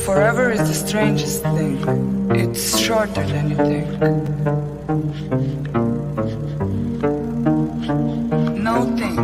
Forever is the strangest thing. It's shorter than you think. No think.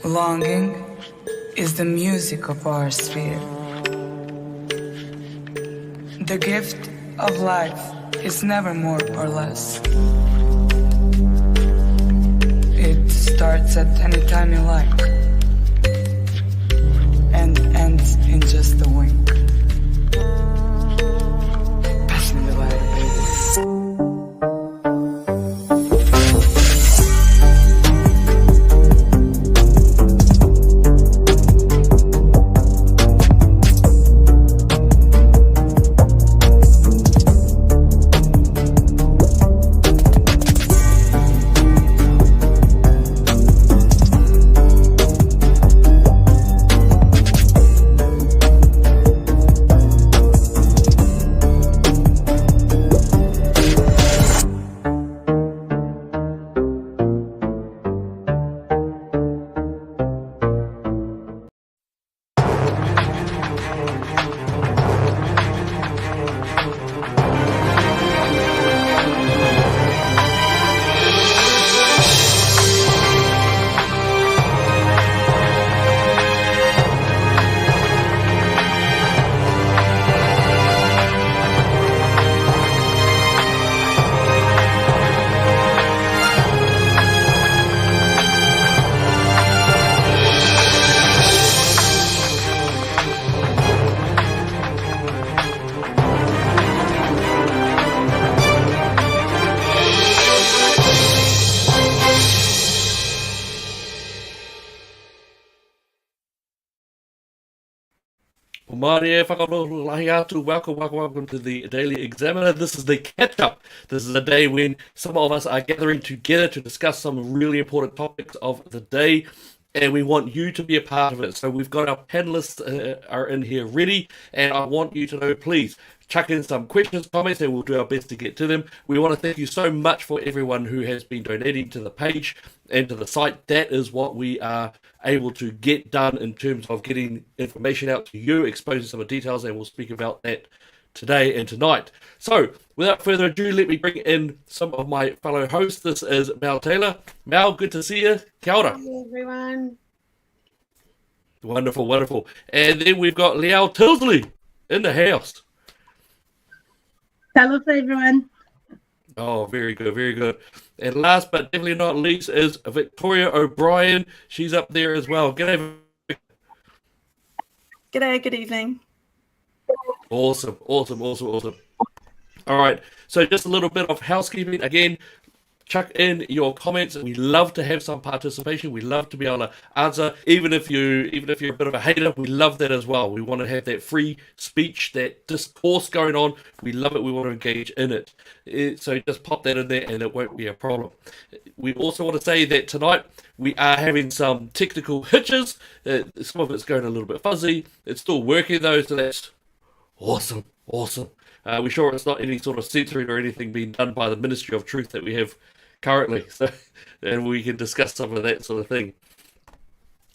Longing is the music of our sphere. The gift of life is never more or less. It starts at any time you like and ends in just a wink. Pass me the lighter, baby. Welcome to the Daily Examiner. This is the catch-up. This is a day when some of us are gathering together to discuss some really important topics of the day, and we want you to be a part of it. So we've got our panelists are in here ready, and I want you to know, please, chuck in some questions, comments, and we'll do our best to get to them. We want to thank you so much for everyone who has been donating to the page and to the site. That is what we are able to get done in terms of getting information out to you, exposing some of the details, and we'll speak about that today and tonight. So, without further ado, let me bring in some of my fellow hosts. This is Mel Taylor. Mel, good to see you. Kia ora. Hi, everyone. Wonderful, wonderful. And then we've got Leao Tildsley in the house. Hello, everyone. Oh, very good, very good. And last but definitely not least is Victoria O'Brien. She's up there as well. G'day. G'day, good evening. Awesome. All right. So just a little bit of housekeeping. Again, chuck in your comments. We love to have some participation. We love to be able to answer, even if you're a bit of a hater. We love that as well. We want to have that free speech, that discourse going on. We love it. We want to engage in it. So just pop that in there, and it won't be a problem. We also want to say that tonight we are having some technical hitches. Some of it's going a little bit fuzzy. It's still working though, so that's awesome. We're sure it's not any sort of censoring or anything being done by the Ministry of Truth that we have currently. So, and we can discuss some of that sort of thing.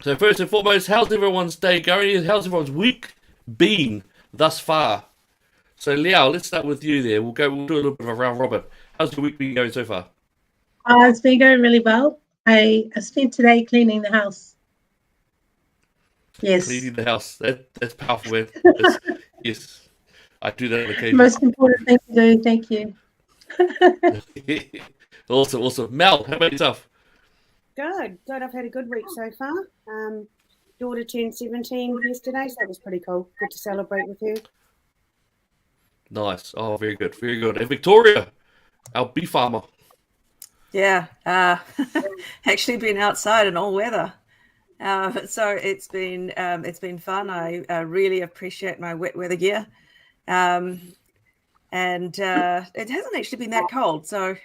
So first and foremost, how's everyone's day going? How's everyone's week been thus far? So Leao, let's start with you there. We'll do a little bit of a round robin. How's your week been going so far? It's been going really well. I spent today cleaning the house. Yes. Cleaning the house. That's powerful, man. Yes. I do that on occasion. Most important thing to do. Thank you. Awesome. Mel, how about yourself? Good. I've had a good week so far. Daughter turned 17 yesterday, so that was pretty cool. Good to celebrate with her. Nice. Oh, very good. And Victoria, our bee farmer. Yeah, actually been outside in all weather. So it's been fun. I really appreciate my wet weather gear. And it hasn't actually been that cold. So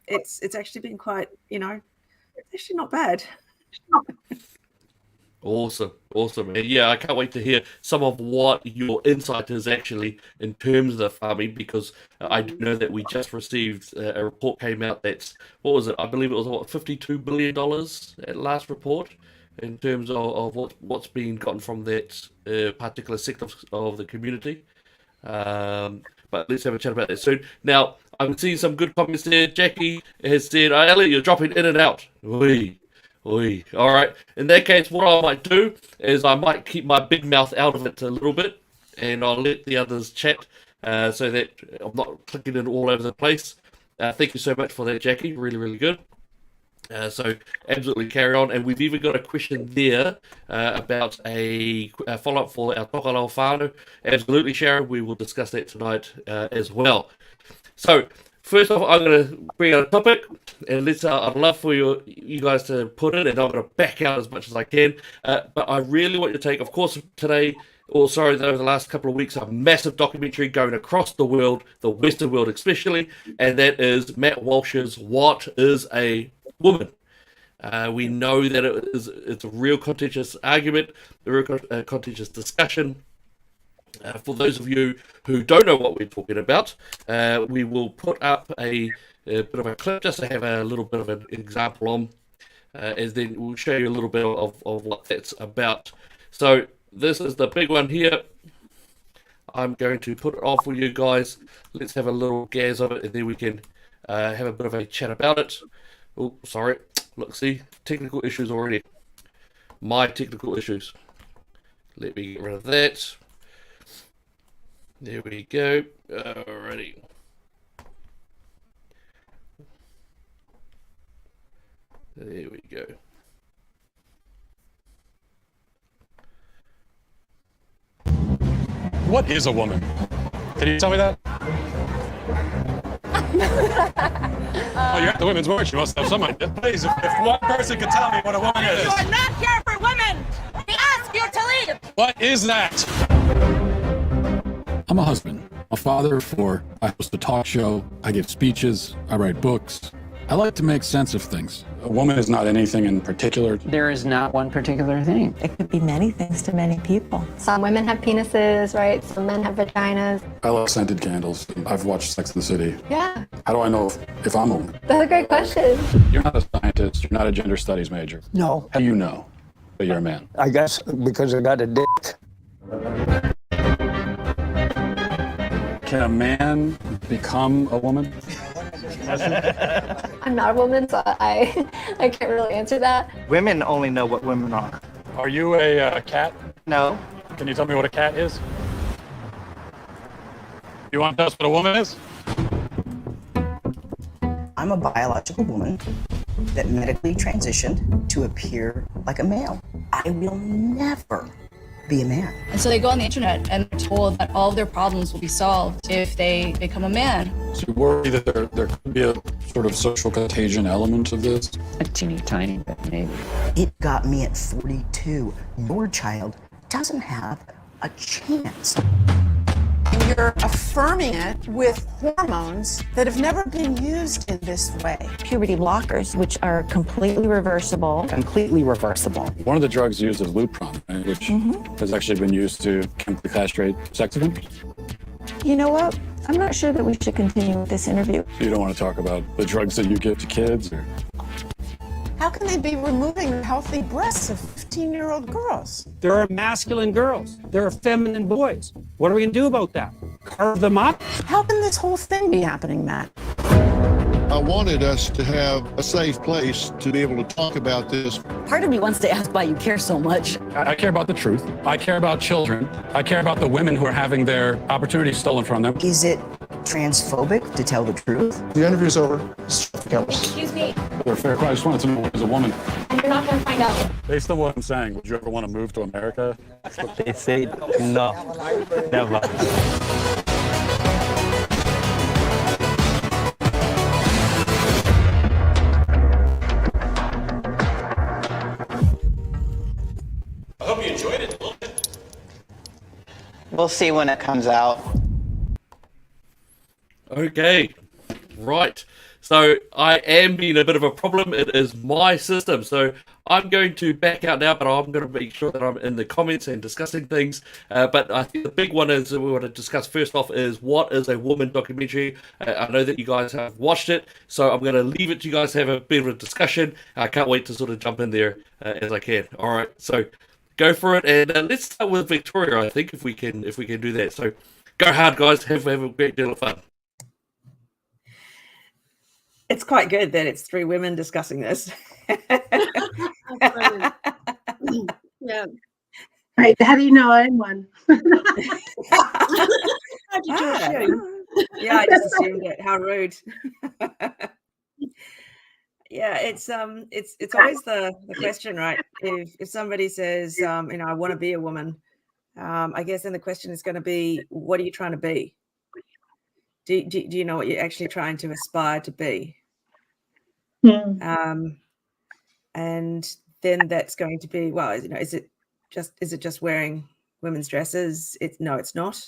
it's actually been quite, it's actually not bad. Awesome. And yeah, I can't wait to hear some of what your insight is actually in terms of the farming, because I do know that we just received a report came out that's, what was it? I believe it was, $52 billion at last report in terms of what's being gotten from that particular sector of the community. But let's have a chat about that soon. Now, I'm seeing some good comments there. Jackie has said, Elliot, you're dropping in and out. Oi. All right. In that case, what I might do is I might keep my big mouth out of it a little bit, and I'll let the others chat so that I'm not clicking it all over the place. Thank you so much for that, Jackie. Really, really good. So absolutely carry on. And we've even got a question there about a follow-up for our Tokalao whānau. Absolutely, Sharon. We will discuss that tonight as well. So first off, I'm going to bring out a topic, and I'd love for you guys to put it, and I'm going to back out as much as I can. But I really want you to take, of course, over the last couple of weeks, a massive documentary going across the world, the Western world especially, and that is Matt Walsh's What is a Woman? We know that it's a real contentious argument, a real contentious discussion. For those of you who don't know what we're talking about, we will put up a bit of a clip just to have a little bit of an example on, and then we'll show you a little bit of what that's about. So this is the big one here. I'm going to put it on for you guys. Let's have a little gaz of it, and then we can have a bit of a chat about it. Oh, sorry. Look, see, technical issues already. My technical issues. Let me get rid of that. There we go. Alrighty. There we go. What is a woman? Can you tell me that? Oh, you're at the Women's March. You must have some idea. Please, if one person could tell me what a woman is. You are not here for women. We ask you to leave. What is that? I'm a husband, a father of 4. I host a talk show. I give speeches. I write books. I like to make sense of things. A woman is not anything in particular. There is not one particular thing. It could be many things to many people. Some women have penises, right? Some men have vaginas. I love scented candles. I've watched Sex and the City. Yeah. How do I know if I'm a woman? That's a great question. You're not a scientist. You're not a gender studies major. No. How do you know that you're a man? I guess because I got a dick. Can a man become a woman? I'm not a woman, so I can't really answer that. Women only know what women are. Are you a cat? No. Can you tell me what a cat is? You want to tell us what a woman is? I'm a biological woman that medically transitioned to appear like a male. I will never be a man. And so they go on the internet and they're told that all of their problems will be solved if they become a man. So you worry that there could be a sort of social contagion element of this? A teeny tiny bit, maybe. It got me at 42. Your child doesn't have a chance. And you're affirming it with hormones that have never been used in this way. Puberty blockers, which are completely reversible. Completely reversible. One of the drugs used is Lupron, right, which has actually been used to chemically castrate sex offenders. You know what? I'm not sure that we should continue with this interview. So you don't want to talk about the drugs that you give to kids, or? How can they be removing the healthy breasts of 15-year-old girls? There are masculine girls. There are feminine boys. What are we going to do about that? Carve them up? How can this whole thing be happening, Matt? I wanted us to have a safe place to be able to talk about this. Part of me wants to ask why you care so much. I care about the truth. I care about children. I care about the women who are having their opportunities stolen from them. Is it transphobic to tell the truth? The interview's over. Excuse me, Fair. I just wanted to know as a woman. and you're not going to find out. Based on what I'm saying, would you ever want to move to America? They say no, never. I hope you enjoyed it. We'll see when it comes out. Okay, right. So I am being a bit of a problem. It is my system. So I'm going to back out now, but I'm going to make sure that I'm in the comments and discussing things. But I think the big one is that we want to discuss first off is what is a woman documentary. I know that you guys have watched it, so I'm going to leave it to you guys to have a bit of a discussion. I can't wait to sort of jump in there as I can. All right, so go for it, and let's start with Victoria. I think if we can do that. So go hard, guys. Have a great deal of fun. It's quite good that it's three women discussing this. Yeah. Right, how do you know I'm one? How did you assume? Yeah, I just assumed it. How rude. Yeah, it's always the question, right? If somebody says, I want to be a woman, I guess then the question is going to be, what are you trying to be? Do you know what you're actually trying to aspire to be? And then that's going to be, well, is it just wearing women's dresses? No, it's not.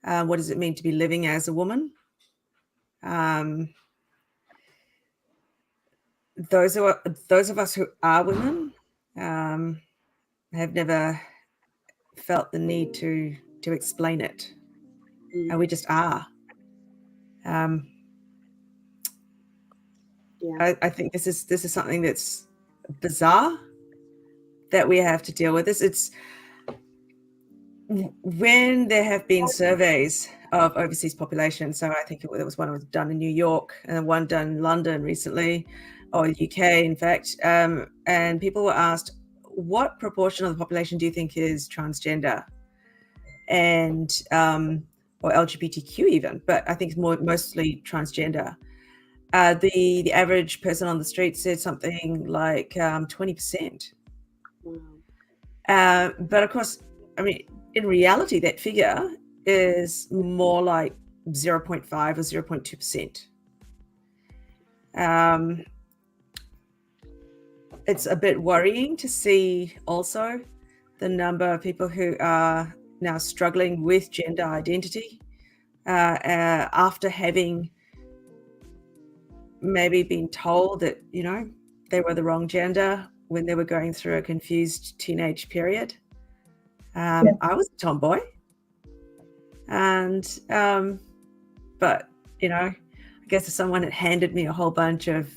What does it mean to be living as a woman? Those of us who are women have never felt the need to explain it. We just are. I think this is something that's bizarre that we have to deal with. It's when there have been surveys of overseas population. So I think there was one done in New York and one done in London recently, or the UK, in fact. And people were asked, what proportion of the population do you think is transgender? And or LGBTQ even, but I think it's mostly transgender. The average person on the street said something like 20%. But of course, I mean, in reality, that figure is more like 0.5 or 0.2%. It's a bit worrying to see also the number of people who are now struggling with gender identity after having maybe been told that, they were the wrong gender when they were going through a confused teenage period. I was a tomboy. And, but, I guess if someone had handed me a whole bunch of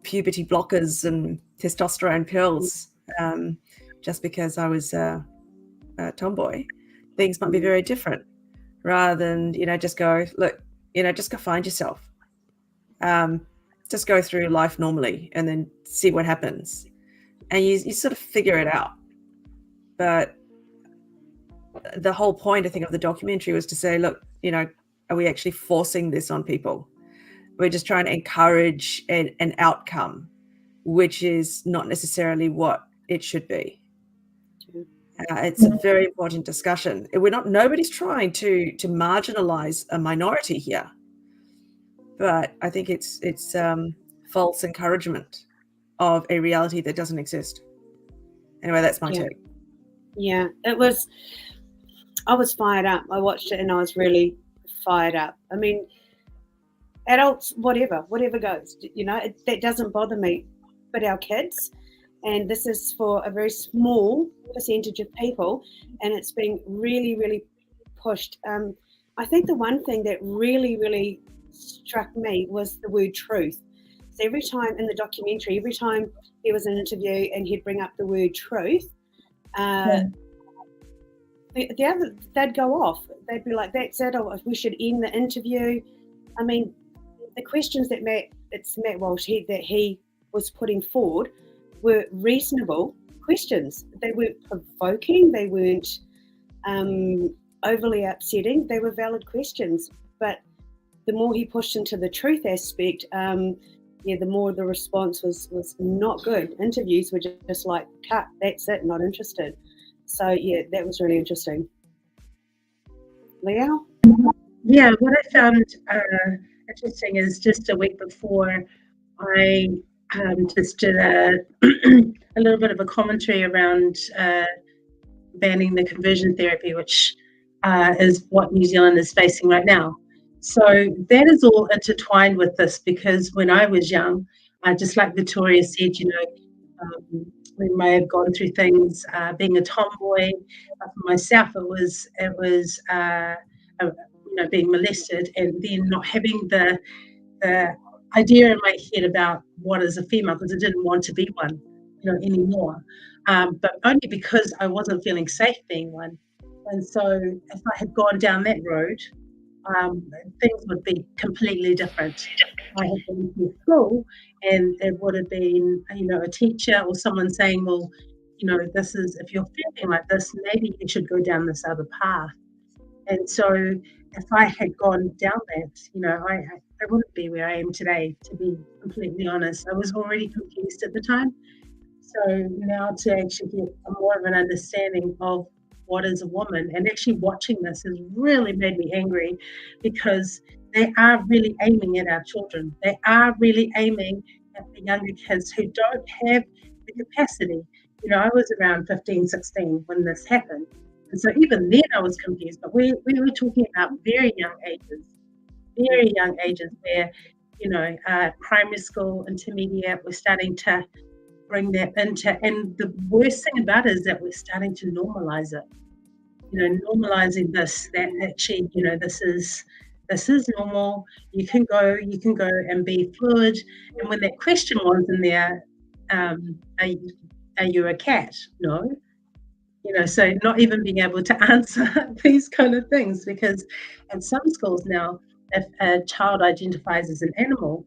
puberty blockers and testosterone pills just because I was a tomboy, things might be very different, rather than, just go, look, just go find yourself. Just go through life normally and then see what happens. And you sort of figure it out. But the whole point, I think, of the documentary was to say, look, are we actually forcing this on people? We're just trying to encourage an outcome, which is not necessarily what it should be. It's a very important discussion. Nobody's trying to marginalize a minority here. but I think it's false encouragement of a reality that doesn't exist. Anyway, that's my take. Yeah, I was fired up. I watched it and I was really fired up. I mean, adults, whatever goes, that doesn't bother me, but our kids, and this is for a very small percentage of people, and it's being really, really pushed. I think the one thing that really, really struck me was the word truth. So every time in the documentary, every time there was an interview and he'd bring up the word truth, they'd go off. They'd be like, "That's it. Or we should end the interview." I mean, the questions that Matt Walsh that he was putting forward were reasonable questions. They weren't provoking. They weren't overly upsetting. They were valid questions. But the more he pushed into the truth aspect, the more the response was not good. Interviews were just like, cut, that's it, not interested. So, yeah, that was really interesting. Leao? Yeah, what I found interesting is just a week before, I just did a little bit of a commentary around banning the conversion therapy, which is what New Zealand is facing right now. So that is all intertwined with this, because when I was young, just like Victoria said, we may have gone through things, being a tomboy. For myself, it was being molested, and then not having the idea in my head about what is a female, because I didn't want to be one, anymore. But only because I wasn't feeling safe being one. And so if I had gone down that road, things would be completely different. I had been to school, and it would have been, a teacher or someone saying, well, this is, if you're feeling like this, maybe you should go down this other path. And so if I had gone down that, I wouldn't be where I am today, to be completely honest. I was already confused at the time. So now to actually get more of an understanding of what is a woman, and actually watching this has really made me angry, because they are really aiming at our children. They are really aiming at the younger kids who don't have the capacity. I was around 15, 16 when this happened. And so even then I was confused, but we were talking about very young ages where, primary school, intermediate, we're starting to bring that into, and the worst thing about it is that we're starting to normalize it. Normalizing this, that actually, this is normal. You can go and be fluid. And when that question was in there, are you a cat? No. So not even being able to answer these kind of things, because at some schools now, if a child identifies as an animal,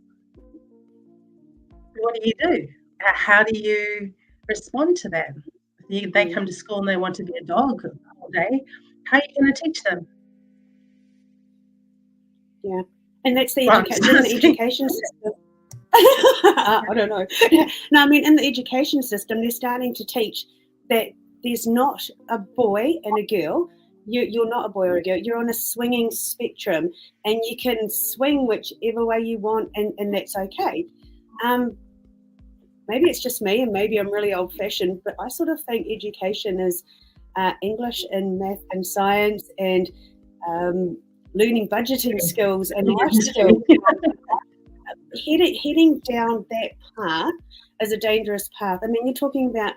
what do? How do you respond to that? If they come to school and they want to be a dog all day, how are you going to teach them? Yeah, and that's the education system. I don't know. No, I mean, in the education system, they're starting to teach that there's not a boy and a girl. You're not a boy or a girl. You're on a swinging spectrum, and you can swing whichever way you want, and that's okay. Maybe it's just me, and maybe I'm really old-fashioned, but I sort of think education is English and math and science and learning budgeting skills and life skills. Heading down that path is a dangerous path. I mean, you're talking about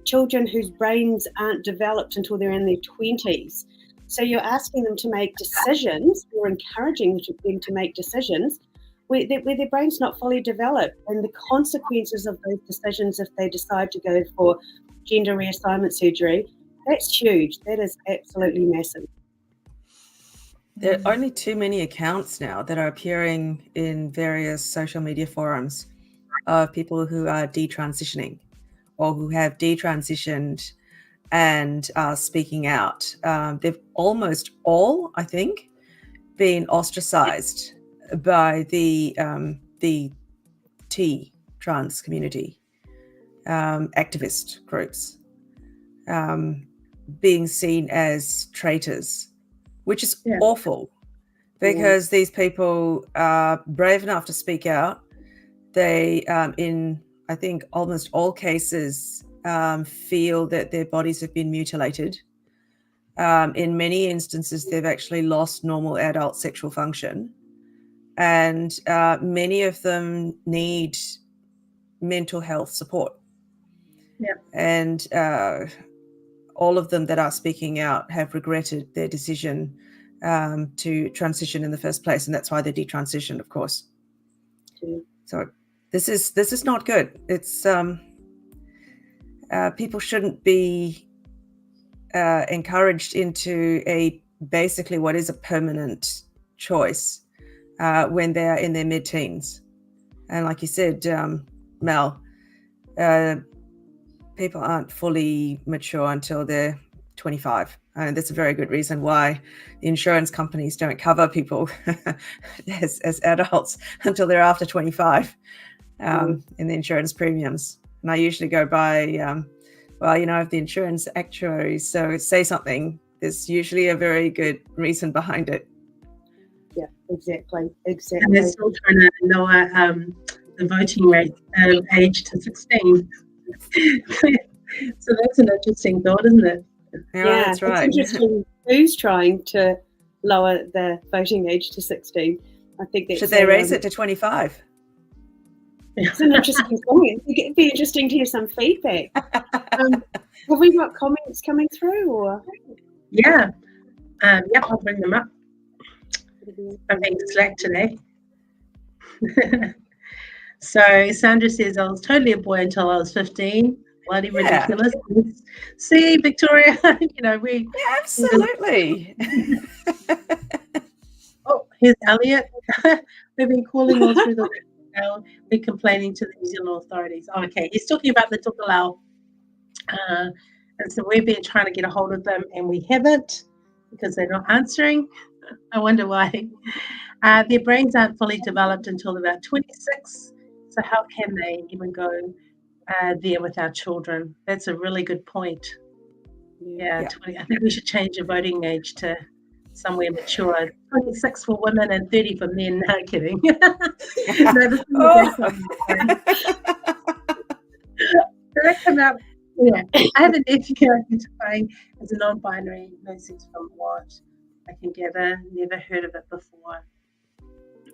children whose brains aren't developed until they're in their 20s. So you're asking them to make decisions, you're encouraging them to make decisions where their brain's not fully developed, and the consequences of those decisions, if they decide to go for gender reassignment surgery, that's huge. That is absolutely massive. There are only too many accounts now that are appearing in various social media forums of people who are detransitioning or who have detransitioned and are speaking out. They've almost all, I think, been ostracized by the trans community, activist groups, being seen as traitors, which is awful, because these people are brave enough to speak out. They, in I think almost all cases, feel that their bodies have been mutilated. In many instances, they've actually lost normal adult sexual function. And many of them need mental health support. Yeah. And all of them that are speaking out have regretted their decision to transition in the first place. And that's why they detransitioned, of course. So this is not good. It's people shouldn't be encouraged into basically what is a permanent choice when they are in their mid-teens. And like you said, Mel, people aren't fully mature until they're 25. And that's a very good reason why the insurance companies don't cover people as adults until they're after 25 in the insurance premiums. And I usually go by, if the insurance actuaries say something, there's usually a very good reason behind it. Yeah, exactly. And they're still trying to lower the voting rate age to 16. So that's an interesting thought, isn't it? Yeah, that's right. It's interesting who's trying to lower the voting age to 16. I think that's should they raise it to 25? It's an interesting comment. It'd be interesting to hear some feedback. Have we got comments coming through, or? Yeah. I'll bring them up. I'm being slack today. So Sandra says, I was totally a boy until I was 15. Bloody ridiculous. See, Victoria, we... Yeah, absolutely. Oh, here's Elliot. We've been calling all through the we're complaining to the New Zealand authorities. Oh, okay, he's talking about the Tukalau. And so we've been trying to get a hold of them, and we haven't because they're not answering. I wonder why. Their brains aren't fully developed until they're about 26. So how can they even go there with our children? That's a really good point. Yeah. 20. I think we should change the voting age to somewhere mature. 26 for women and 30 for men. No kidding. That come out. Yeah, I have an nephew identifying as a non-binary, no sex from what I can gather. Never heard of it before.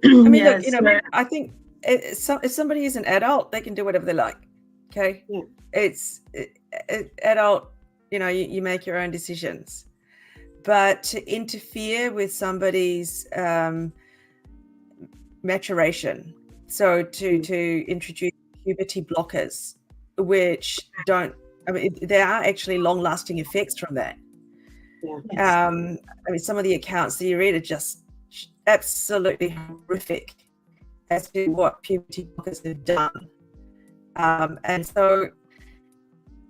I mean, look, I think if somebody is an adult, they can do whatever they like. Okay, it's adult. You make your own decisions, but to interfere with somebody's maturation, so to introduce puberty blockers, which don't. I mean, there are actually long-lasting effects from that. I mean, some of the accounts that you read are just absolutely horrific as to what puberty blockers have done. And so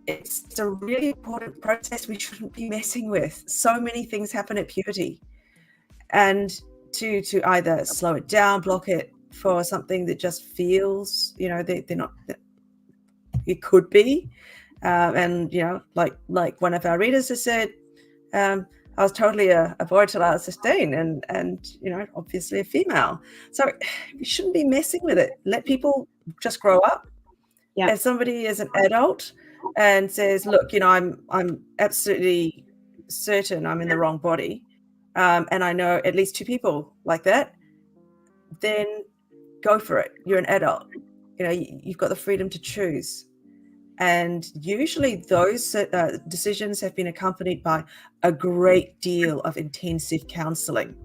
it's a really important process we shouldn't be messing with. So many things happen at puberty. And to either slow it down, block it for something that just feels, they're not, it could be. And, like one of our readers has said, I was totally a boy till I was 15 and obviously a female. So we shouldn't be messing with it. Let people just grow up. Yeah. If somebody is an adult and says, look, I'm absolutely certain I'm in the wrong body, and I know at least 2 people like that, then go for it. You're an adult. You've got the freedom to choose. And usually those decisions have been accompanied by a great deal of intensive counseling.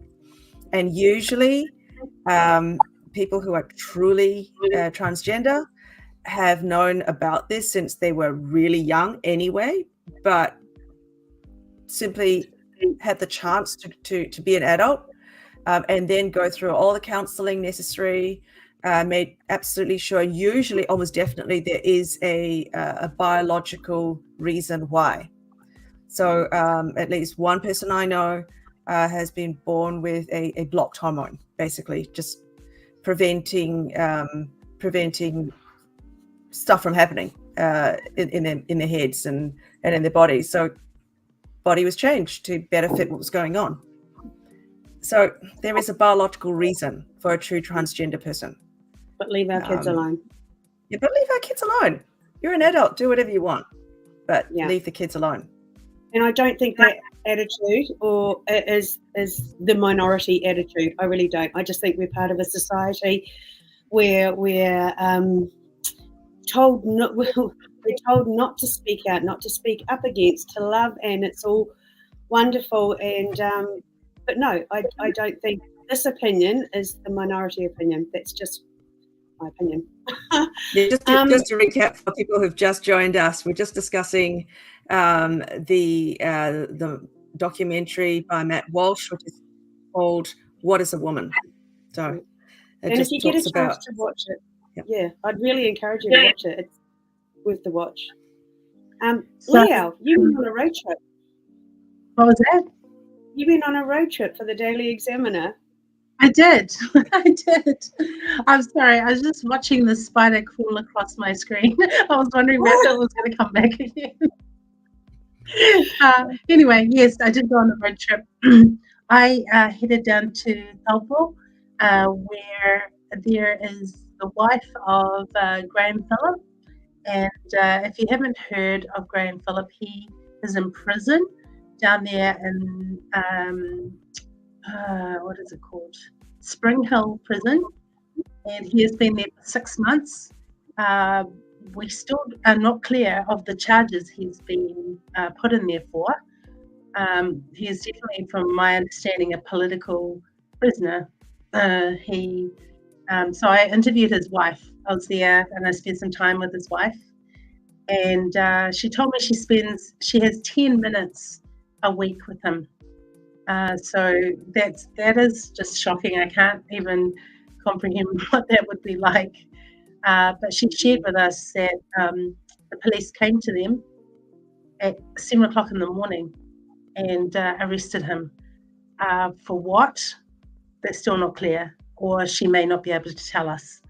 And usually people who are truly transgender have known about this since they were really young anyway, but simply had the chance to be an adult and then go through all the counseling necessary, made absolutely sure, usually almost definitely, there is a biological reason why. So at least one person I know has been born with a blocked hormone, basically just preventing stuff from happening in their heads and in their bodies. So body was changed to better fit what was going on. So there is a biological reason for a true transgender person. But leave our kids alone. Yeah, but leave our kids alone. You're an adult, do whatever you want, but leave the kids alone. And I don't think that attitude is the minority attitude. I really don't. I just think we're part of a society where we're told not to speak out, not to speak up against, to love, and it's all wonderful. And but no, I don't think this opinion is the minority opinion. That's just my opinion. Just to recap for people who've just joined us, we're just discussing the documentary by Matt Walsh, which is called "What Is a Woman?" So, and if you get a chance to watch it, I'd really encourage you to watch it. It's worth the watch. Leao, you went on a road trip. What was that? You went on a road trip for the Daily Examiner. I did. I did. I'm sorry. I was just watching the spider crawl across my screen. I was wondering where it was going to come back again. Anyway, yes, I did go on a road trip. I headed down to Tildsley, where there is the wife of Graham Phillip. And if you haven't heard of Graham Phillip, he is in prison down there in what is it called? Spring Hill Prison, and he has been there for 6 months. We still are not clear of the charges he's been put in there for. He is definitely, from my understanding, a political prisoner. So I interviewed his wife. I was there and I spent some time with his wife, and she told me she has 10 minutes a week with him. So that is just shocking. I can't even comprehend what that would be like. But she shared with us that the police came to them at 7 o'clock in the morning and arrested him. For what? That's still not clear, or she may not be able to tell us.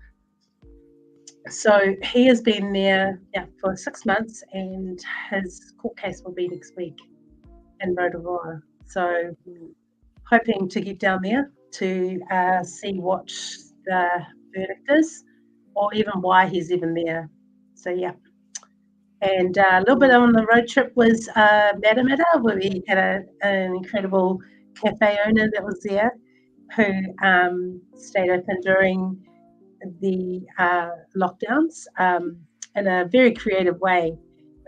So he has been there for 6 months, and his court case will be next week in Rotorua. So hoping to get down there to see what the verdict is, or even why he's even there. So yeah. And a little bit on the road trip was Matamata, where we had an incredible cafe owner that was there who stayed open during the lockdowns in a very creative way,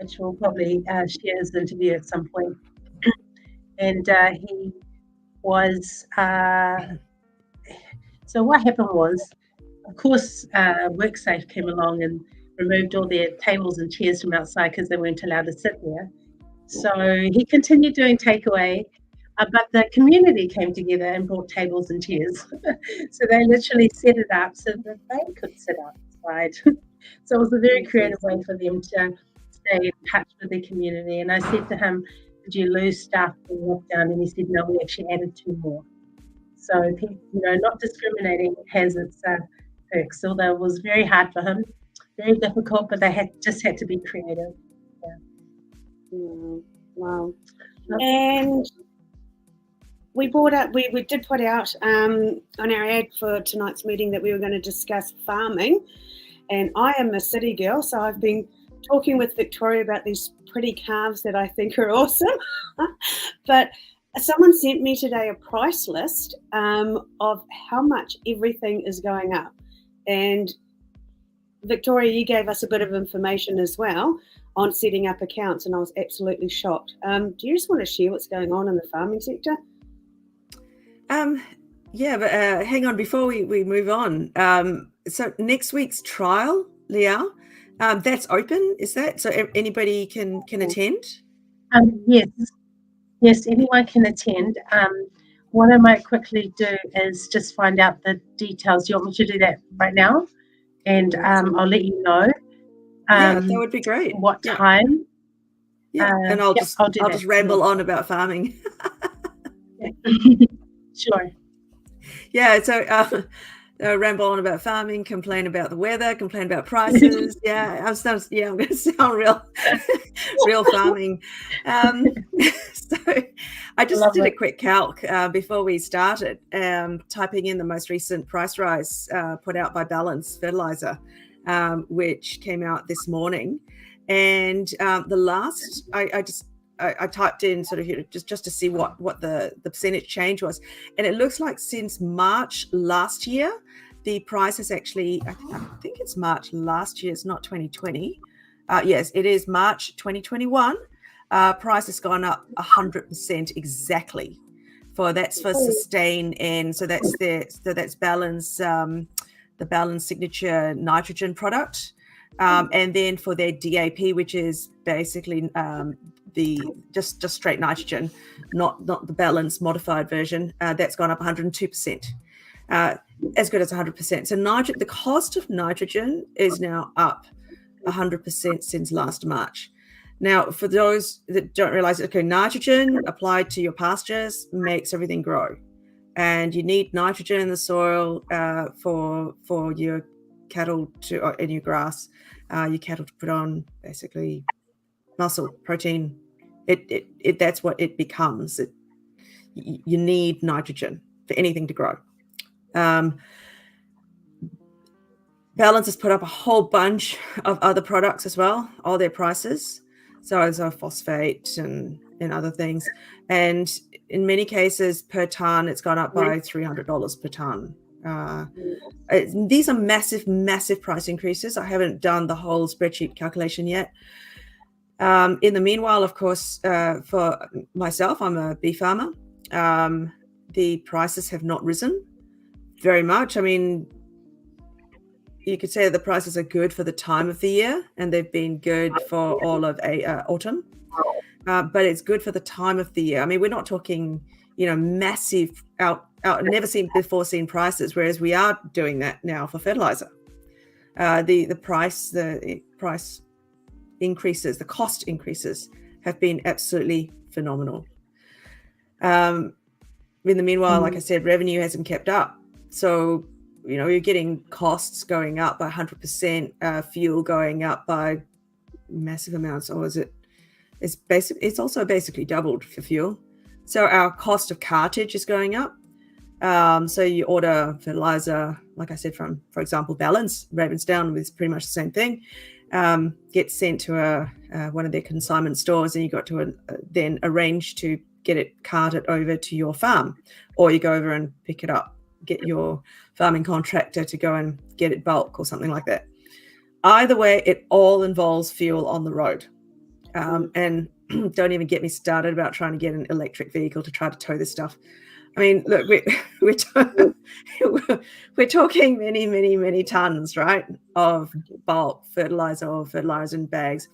which we'll probably share his interview at some point. And he was, so what happened was, of course, WorkSafe came along and removed all their tables and chairs from outside because they weren't allowed to sit there. So he continued doing takeaway, but the community came together and brought tables and chairs. So they literally set it up so that they could sit outside. So it was a very creative way for them to stay in touch with their community. And I said to him, did you lose staff in lockdown? And he said, no, we actually added 2 more. So, not discriminating has its perks, although it was very hard for him, very difficult, but they just had to be creative. Wow. And we did put out on our ad for tonight's meeting that we were going to discuss farming. And I am a city girl, so I've been talking with Victoria about these pretty calves that I think are awesome. But someone sent me today a price list of how much everything is going up. And Victoria, you gave us a bit of information as well on setting up accounts, and I was absolutely shocked. Do you just want to share what's going on in the farming sector? Yeah, but hang on, before we move on. So next week's trial, Leao, that's open, is that? So anybody can attend? Yes, anyone can attend. What I might quickly do is just find out the details. Do you want me to do that right now? And I'll let you know. Yeah, that would be great. What time? Yeah, and I'll just ramble on about farming. Sure. Yeah, so ramble on about farming, complain about the weather, complain about prices. I'm going to sound real farming. So I just did a quick calc before we started, typing in the most recent price rise put out by Balance Fertilizer, which came out this morning. And the last, I typed in sort of just to see what the percentage change was. And it looks like since March last year, the price is actually, I think it's March last year, it's not 2020. Yes, it is March 2021. Price has gone up 100% exactly. That's for Sustain, and so that's Balance, the Balance Signature Nitrogen product, and then for their DAP, which is basically the just straight nitrogen, not the Balance modified version, that's gone up 102%, as good as 100%. So the cost of nitrogen is now up 100% since last March. Now, for those that don't realize, okay, nitrogen applied to your pastures makes everything grow, and you need nitrogen in the soil for your cattle and your grass, your cattle to put on basically muscle, protein. That's what it becomes. You need nitrogen for anything to grow. Balance has put up a whole bunch of other products as well, all their prices. So as a phosphate and other things. And in many cases per ton, it's gone up by $300 per ton. These are massive, massive price increases. I haven't done the whole spreadsheet calculation yet. In the meanwhile, of course, for myself, I'm a bee farmer. The prices have not risen very much. I mean, you could say the prices are good for the time of the year, and they've been good for all of autumn. But it's good for the time of the year. I mean, we're not talking, massive never seen before seen prices, whereas we are doing that now for fertilizer. The price increases, the cost increases have been absolutely phenomenal. In the meanwhile, like I said, revenue hasn't kept up. So, you're getting costs going up by 100%, fuel going up by massive amounts, or it's also basically doubled for fuel. So our cost of cartage is going up. So you order fertilizer, like I said, from, for example, Balance, Ravensdown, is pretty much the same thing. Gets sent to one of their consignment stores, and you got to then arrange to get it carted over to your farm, or you go over and pick it up, get your farming contractor to go and get it bulk or something like that. Either way, it all involves fuel on the road. And don't even get me started about trying to get an electric vehicle to try to tow this stuff. I mean, look, we're talking many, many, many tons, right, of bulk fertilizer or fertilizer in bags.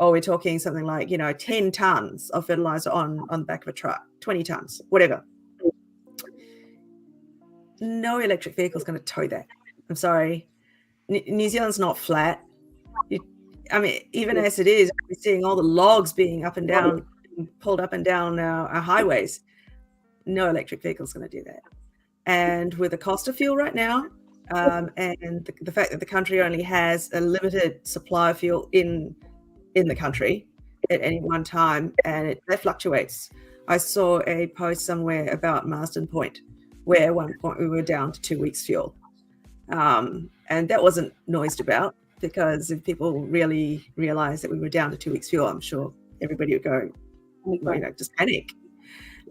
Or we're talking something like, 10 tons of fertilizer on the back of a truck, 20 tons, whatever. No electric vehicle is going to tow that. I'm sorry. New Zealand's not flat. Even as it is, we're seeing all the logs being pulled up and down our highways. No electric vehicle is going to do that. And with the cost of fuel right now, and the fact that the country only has a limited supply of fuel in the country at any one time, and that fluctuates. I saw a post somewhere about Marsden Point, where at one point we were down to 2 weeks fuel. And that wasn't noised about, because if people really realized that we were down to 2 weeks fuel, I'm sure everybody would go, just panic.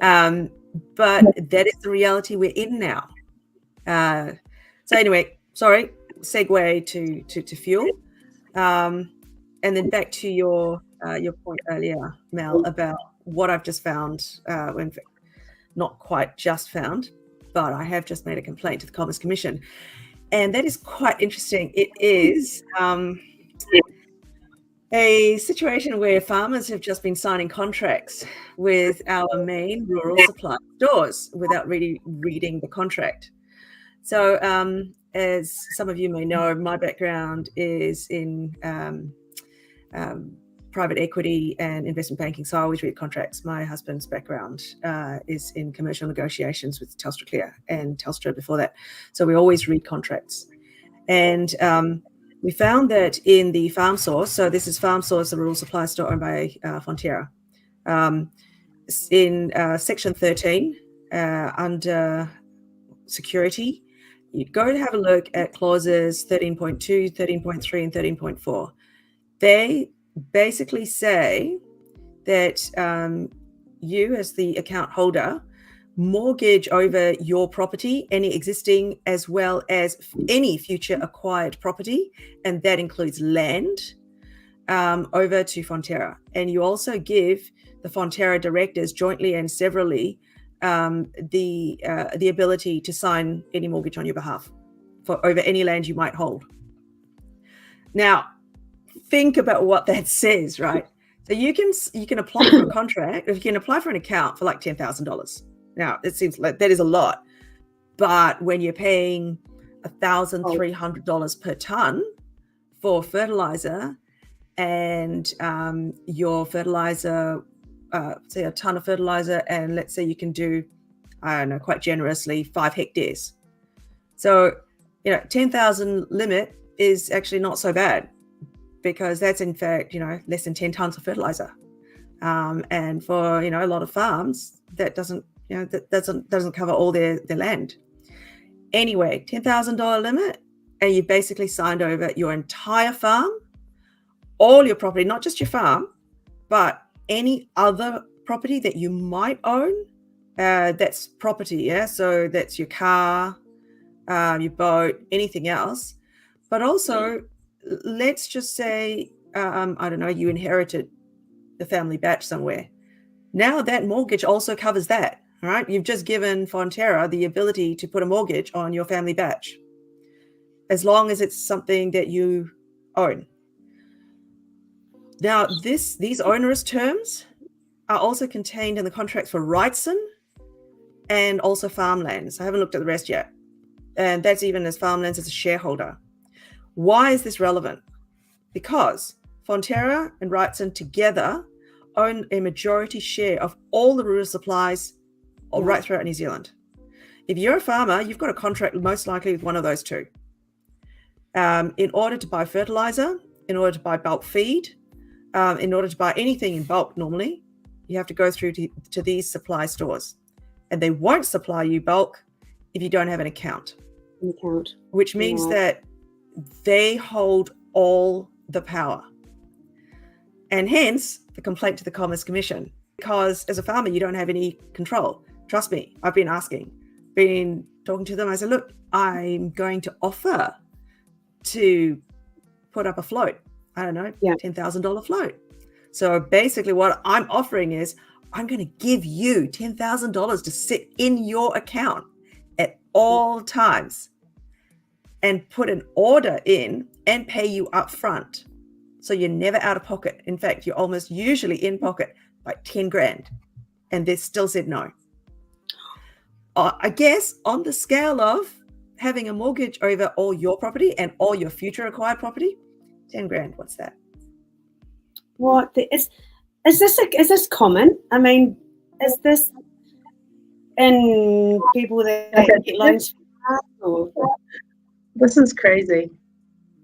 But that is the reality we're in now. So anyway, sorry, segue to fuel. And then back to your point earlier, Mel, about what I've just found, not quite just found, but I have just made a complaint to the Commerce Commission. And that is quite interesting. It is a situation where farmers have just been signing contracts with our main rural supply stores without really reading the contract. So as some of you may know, my background is in private equity and investment banking, so I always read contracts. My husband's background is in commercial negotiations with Telstra Clear and Telstra before that. So we always read contracts. And we found that in the Farm Source, so this is Farm Source, the rural supply store owned by Fonterra, in section 13 under security, you'd go to have a look at clauses 13.2, 13.3, and 13.4. They basically say that you, as the account holder, mortgage over your property, any existing as well as any future acquired property, and that includes land, over to Fonterra. And you also give the Fonterra directors jointly and severally the ability to sign any mortgage on your behalf for over any land you might hold. Now, think about what that says, right? So you can apply for a contract, or you can apply for an account for like $10,000. Now, it seems like that is a lot, but when you're paying $1,300 per ton for fertilizer, and your fertilizer, say a ton of fertilizer, and let's say you can do, I don't know, quite generously 5 hectares. So, 10,000 limit is actually not so bad, because that's in fact, less than 10 tons of fertilizer. And for, a lot of farms, that doesn't cover all their land. Anyway, $10,000 limit, and you basically signed over your entire farm, all your property, not just your farm, but any other property that you might own. That's property, yeah? So that's your car, your boat, anything else. But also, let's just say, I don't know, you inherited the family batch somewhere. Now that mortgage also covers that, all right? You've just given Fonterra the ability to put a mortgage on your family batch, as long as it's something that you own. Now, these onerous terms are also contained in the contracts for Wrightson and also farmlands. I haven't looked at the rest yet. And that's even as farmlands as a shareholder. Why is this relevant? Because Fonterra and Wrightson together own a majority share of all the rural supplies right throughout New Zealand. If you're a farmer, you've got a contract most likely with one of those two. In order to buy fertilizer, in order to buy bulk feed, in order to buy anything in bulk normally, you have to go through to these supply stores. And they won't supply you bulk if you don't have an account. Which means that they hold all the power. And hence, the complaint to the Commerce Commission. Because as a farmer, you don't have any control. Trust me, I've been talking to them. I said, look, I'm going to offer to put up a float. I don't know, $10,000 float. So basically what I'm offering is I'm going to give you $10,000 to sit in your account at all times and put an order in and pay you up front. So you're never out of pocket. In fact, you're almost usually in pocket like 10 grand. And they still said no. I guess on the scale of having a mortgage over all your property and all your future acquired property, 10 grand, what's that? What is this common? I mean, is this in people that get loans for? This is crazy.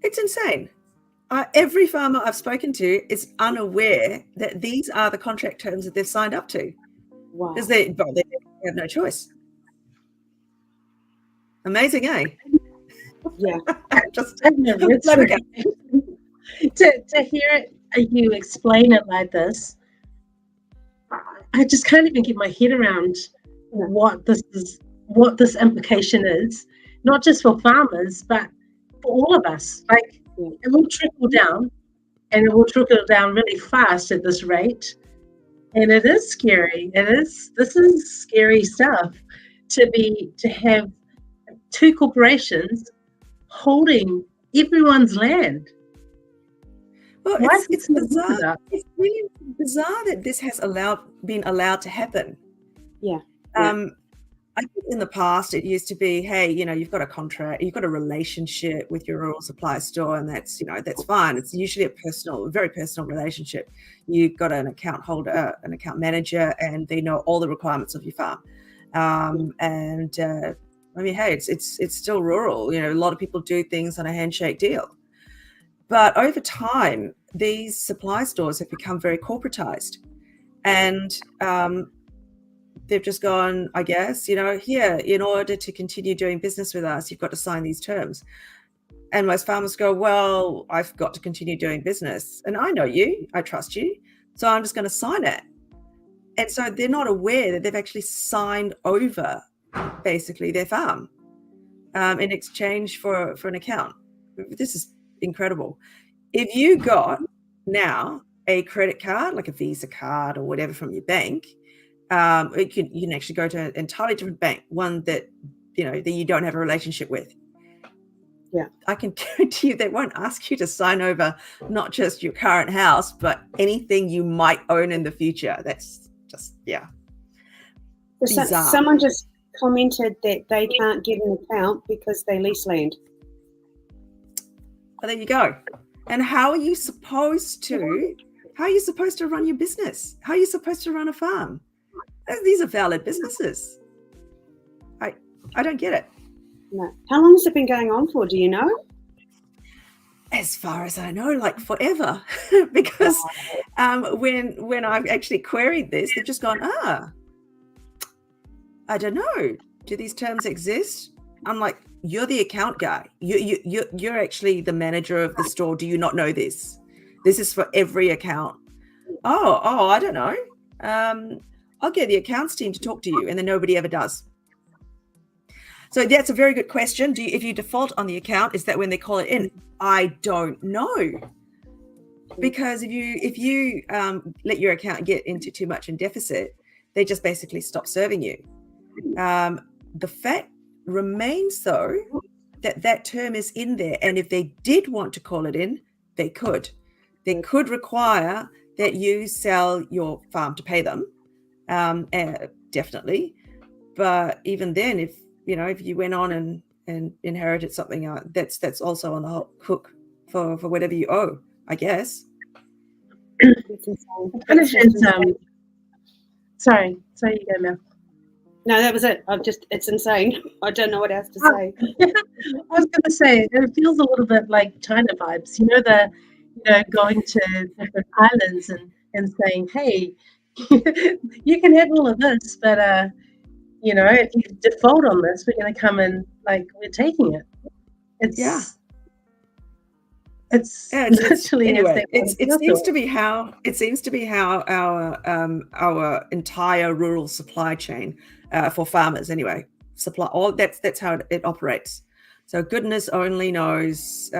It's insane. Every farmer I've spoken to is unaware that these are the contract terms that they've signed up to. Wow. Because they have no choice. Amazing, eh? Yeah. To hear you explain it like this, I just can't even get my head around what this implication is, not just for farmers, but for all of us. Like, it will trickle down, and it will trickle down really fast at this rate. And it is scary. This is scary stuff to have two corporations holding everyone's land. Well, it's bizarre. It's really bizarre that this has been allowed to happen. Yeah. I think in the past it used to be, hey, you've got a contract, you've got a relationship with your rural supply store, and that's fine. It's usually a very personal relationship. You've got an account holder, an account manager, and they know all the requirements of your farm. I mean, hey, it's still rural. A lot of people do things on a handshake deal. But over time, these supply stores have become very corporatized. And they've just gone, I guess, here, in order to continue doing business with us, you've got to sign these terms. And most farmers go, well, I've got to continue doing business. And I know you, I trust you, so I'm just going to sign it. And so they're not aware that they've actually signed over, basically, their farm in exchange for an account. This is incredible. If you got now a credit card, like a Visa card or whatever from your bank, you can actually go to an entirely different bank, one that that you don't have a relationship with. Yeah, I can guarantee you they won't ask you to sign over not just your current house, but anything you might own in the future. That's just bizarre. Someone just commented that they can't get an account because they lease land. Well, there you go. And how are you supposed to run your business? How are you supposed to run a farm? These are valid businesses. I don't get it. No. How long has it been going on for? Do you know? As far as I know, like forever. Because when I've actually queried this, they've just gone, I don't know. Do these terms exist? I'm like, you're the account guy. You're actually the manager of the store. Do you not know this? This is for every account. Oh, I don't know. I'll get the accounts team to talk to you, and then nobody ever does. So that's a very good question. If you default on the account, is that when they call it in? I don't know. Because if you let your account get into too much in deficit, they just basically stop serving you. The fact remains, though, that term is in there. And if they did want to call it in, they could. They could require that you sell your farm to pay them, definitely. But even then, if you went on and inherited something, that's also on the hook for whatever you owe, I guess. Sorry, you go, Mel. No, that was it. It's insane. I don't know what else to say. I was going to say, it feels a little bit like China vibes. Going to different islands and saying, hey, you can have all of this, but if you default on this, we're going to come in we're taking it. It's literally anyway. It seems to be how our entire rural supply chain for farmers anyway that's how it operates. So goodness only knows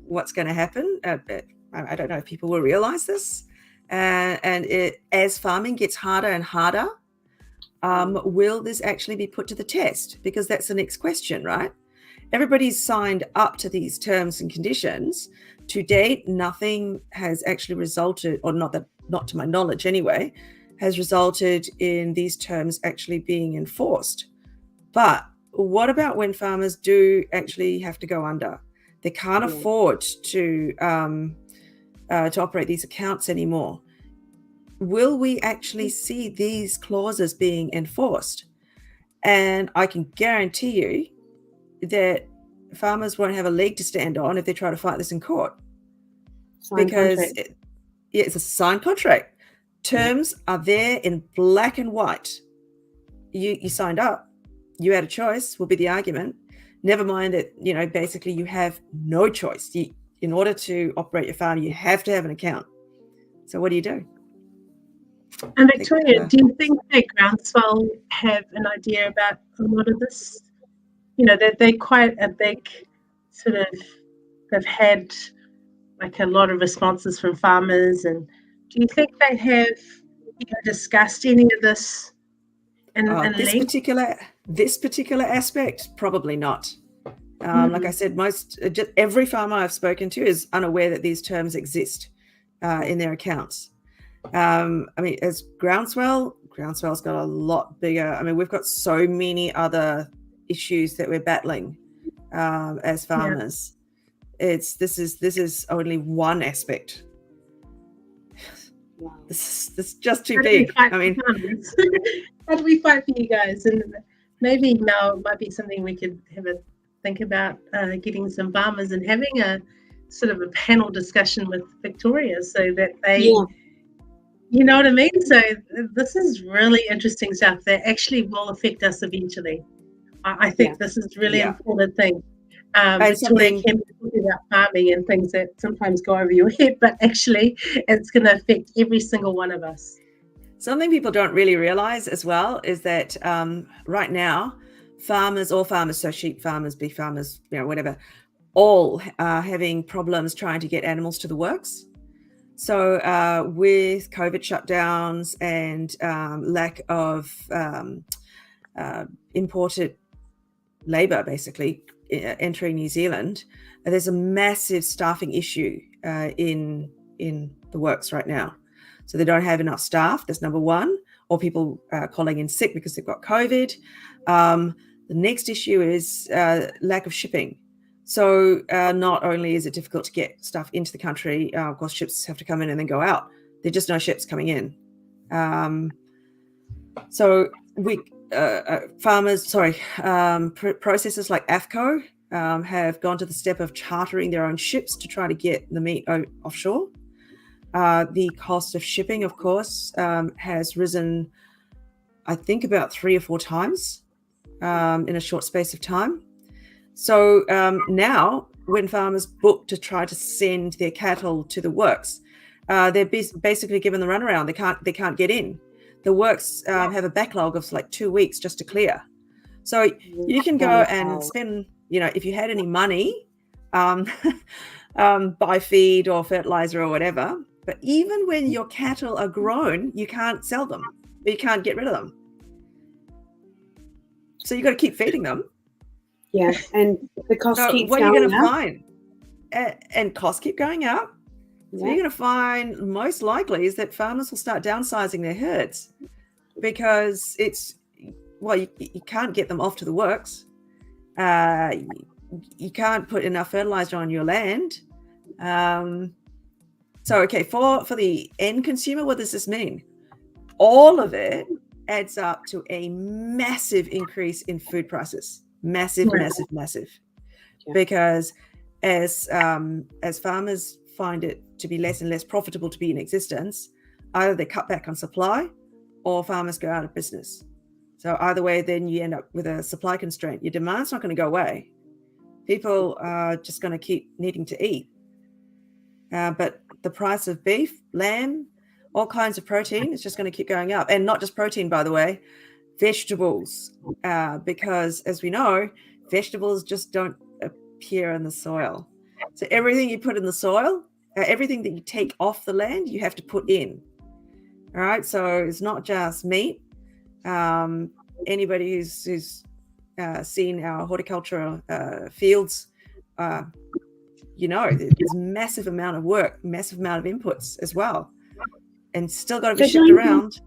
what's going to happen. I don't know if people will realize this, and as farming gets harder and harder. Will this actually be put to the test? Because that's the next question, right? Everybody's signed up to these terms and conditions. To date, nothing has actually resulted, or not to my knowledge anyway, has resulted in these terms actually being enforced. But what about when farmers do actually have to go under? They can't afford to operate these accounts anymore. Will we actually see these clauses being enforced? And I can guarantee you that farmers won't have a leg to stand on if they try to fight this in court. It's a signed contract. Terms are there in black and white. You signed up. You had a choice, will be the argument. Never mind that, basically you have no choice. In order to operate your farm, you have to have an account. So what do you do? And Victoria, do you think that Groundswell have an idea about a lot of this? They're quite a big they've had a lot of responses from farmers. And do you think they have discussed any of this? This particular aspect, probably not. Like I said, every farmer I've spoken to is unaware that these terms exist in their accounts. As Groundswell's got a lot bigger. We've got so many other issues that we're battling as farmers. This is only one aspect. This is just too big. How do we fight for you guys? And maybe now it might be something we could have a think about, getting some farmers and having a sort of a panel discussion with Victoria, so that they You know what I mean? So this is really interesting stuff that actually will affect us eventually. I think this is really important thing. Victoria can be talking about farming and things that sometimes go over your head, but actually it's going to affect every single one of us. Something people don't really realize as well is that right now, all farmers, so sheep farmers, beef farmers, whatever, all are having problems trying to get animals to the works. So with COVID shutdowns and lack of imported labor, basically entering New Zealand, there's a massive staffing issue in the works right now. So they don't have enough staff. That's number one, or people calling in sick because they've got COVID. The next issue is lack of shipping. So not only is it difficult to get stuff into the country, of course, ships have to come in and then go out. There are just no ships coming in. So processors like AFCO have gone to the step of chartering their own ships to try to get the meat offshore. The cost of shipping, of course, has risen, I think, about 3 or 4 times in a short space of time. So now when farmers book to try to send their cattle to the works, they're basically given the runaround. They can't get in. The works have a backlog of like 2 weeks just to clear. So you can go and spend, if you had any money, buy feed or fertilizer or whatever. But even when your cattle are grown, you can't sell them. You can't get rid of them. So you've got to keep feeding them. Yeah, and the cost keeps what going are you going to up. find? And costs keep going up. So you're going to find most likely is that farmers will start downsizing their herds because you can't get them off to the works. You can't put enough fertilizer on your land. So, okay, for the end consumer, what does this mean? All of it adds up to a massive increase in food prices. Massive. Yeah. Because as farmers find it to be less and less profitable to be in existence, either they cut back on supply or farmers go out of business. So either way, then you end up with a supply constraint. Your demand's not going to go away. People are just going to keep needing to eat. But the price of beef, lamb, all kinds of protein is just going to keep going up. And not just protein, by the way, vegetables, because as we know, vegetables just don't appear in the soil. So everything you put in the soil, everything that you take off the land, you have to put in. All right. So it's not just meat. Anybody who's seen our horticultural fields, there's massive amount of work, massive amount of inputs as well, and still got to be shipped around.